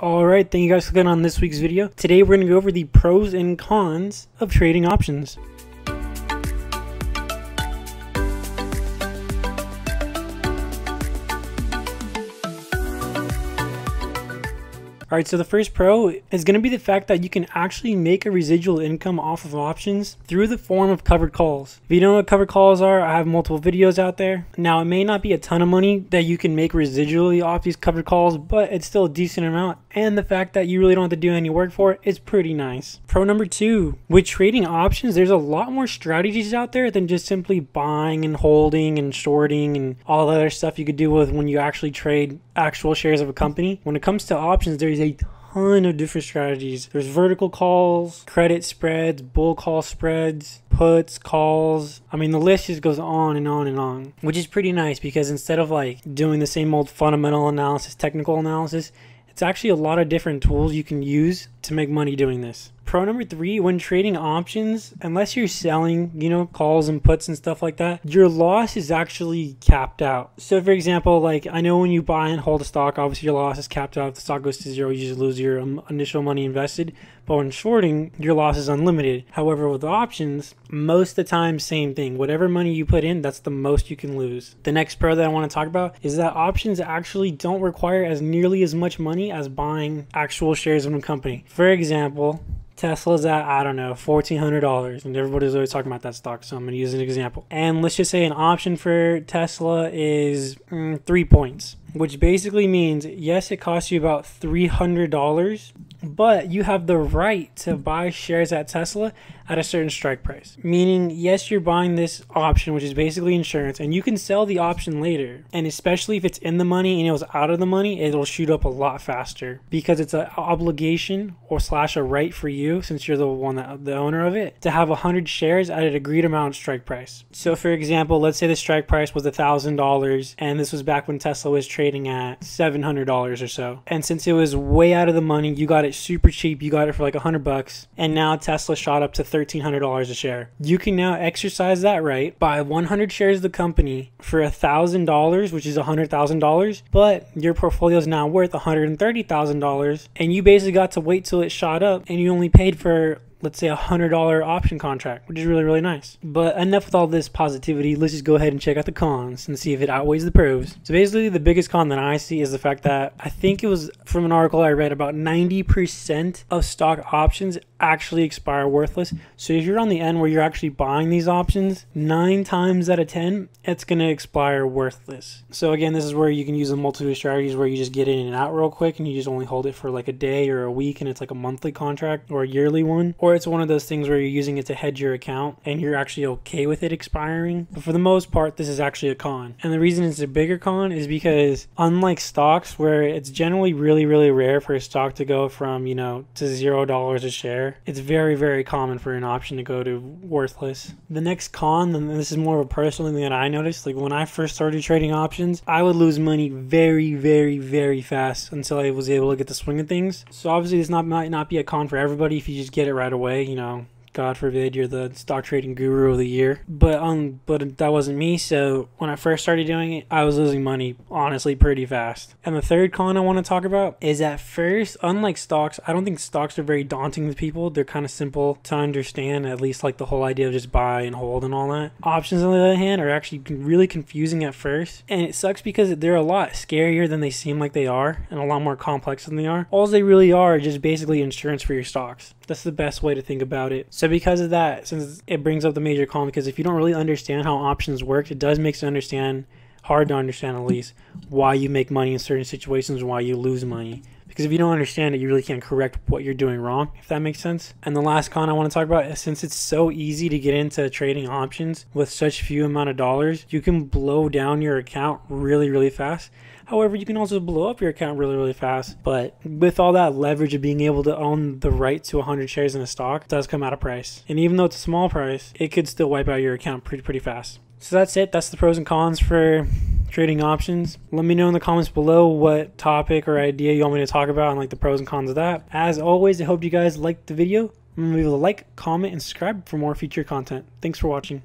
Alright, thank you guys for clicking on this week's video. Today we're going to go over the pros and cons of trading options. Alright, so the first pro is going to be the fact that you can actually make a residual income off of options through the form of covered calls. If you don't know what covered calls are, I have multiple videos out there. Now, it may not be a ton of money that you can make residually off these covered calls, but it's still a decent amount. And the fact that you really don't have to do any work for it is pretty nice. Pro number two, with trading options, there's a lot more strategies out there than just simply buying and holding and shorting and all the other stuff you could do with when you actually trade actual shares of a company. When it comes to options, there's a ton of different strategies. There's vertical calls, credit spreads, bull call spreads, puts, calls. I mean, the list just goes on and on and on, which is pretty nice because instead of like doing the same old fundamental analysis, technical analysis, it's actually a lot of different tools you can use to make money doing this. Pro number three, when trading options, unless you're selling, calls and puts and stuff like that, your loss is actually capped out. So for example, like I know when you buy and hold a stock, obviously your loss is capped out. If the stock goes to zero, you just lose your initial money invested. But when shorting, your loss is unlimited. However, with options, most of the time, same thing. Whatever money you put in, that's the most you can lose. The next pro that I want to talk about is that options actually don't require as nearly as much money as buying actual shares of a company. For example, Tesla's at, I don't know, $1,400, and everybody's always talking about that stock, so I'm going to use an example. And let's just say an option for Tesla is 3 points, which basically means, yes, it costs you about $300, but you have the right to buy shares at Tesla at a certain strike price. Meaning, yes, you're buying this option, which is basically insurance, and you can sell the option later. And especially if it's in the money and it was out of the money, it'll shoot up a lot faster because it's an obligation or / a right for you, since you're the owner of it, to have 100 shares at an agreed amount strike price. So for example, let's say the strike price was $1,000, and this was back when Tesla was trading at $700 or so. And since it was way out of the money, you got it super cheap. You got it for like $100, and now Tesla shot up to $1,300 a share. You can now exercise that right, buy 100 shares of the company for $1,000, which is $100,000, but your portfolio is now worth $130,000, and you basically got to wait till it shot up, and you only paid for, let's say, $100 option contract, which is really, really nice. But enough with all this positivity. Let's just go ahead and check out the cons and see if it outweighs the pros. So basically, the biggest con that I see is the fact that I think it was from an article I read, about 90% of stock options actually expire worthless. So if you're on the end where you're actually buying these options, 9 times out of 10, it's going to expire worthless. So again, this is where you can use a multitude of strategies where you just get in and out real quick, and you just only hold it for like a day or a week, and it's like a monthly contract or a yearly one. Or it's one of those things where you're using it to hedge your account and you're actually okay with it expiring. But for the most part, this is actually a con. And the reason it's a bigger con is because unlike stocks, where it's generally really, really rare for a stock to go from, to $0 a share, it's very, very common for an option to go to worthless. The next con, and this is more of a personal thing that I noticed, like when I first started trading options, I would lose money very, very, very fast until I was able to get the swing of things. So obviously this might not be a con for everybody if you just get it right away. God forbid you're the stock trading guru of the year, but that wasn't me. So when I first started doing it, I was losing money honestly pretty fast. And the third con I want to talk about is, at first, unlike stocks, I don't think stocks are very daunting to people. They're kind of simple to understand, at least like the whole idea of just buy and hold and all that. Options, on the other hand, are actually really confusing at first, and it sucks because they're a lot scarier than they seem like they are, and a lot more complex than they are. All they really are just basically insurance for your stocks. That's the best way to think about it. So because of that, since it brings up the major con, because if you don't really understand how options work, it does make it hard to understand at least, why you make money in certain situations and why you lose money. Because if you don't understand it, you really can't correct what you're doing wrong, if that makes sense. And the last con I want to talk about is, since it's so easy to get into trading options with such few amount of dollars, you can blow down your account really, really fast. However, you can also blow up your account really, really fast. But with all that leverage of being able to own the right to 100 shares in a stock, it does come at a price. And even though it's a small price, it could still wipe out your account pretty fast. So that's it. That's the pros and cons for trading options. Let me know in the comments below what topic or idea you want me to talk about, and like the pros and cons of that. As always, I hope you guys liked the video. Remember to leave a like, comment, and subscribe for more future content. Thanks for watching.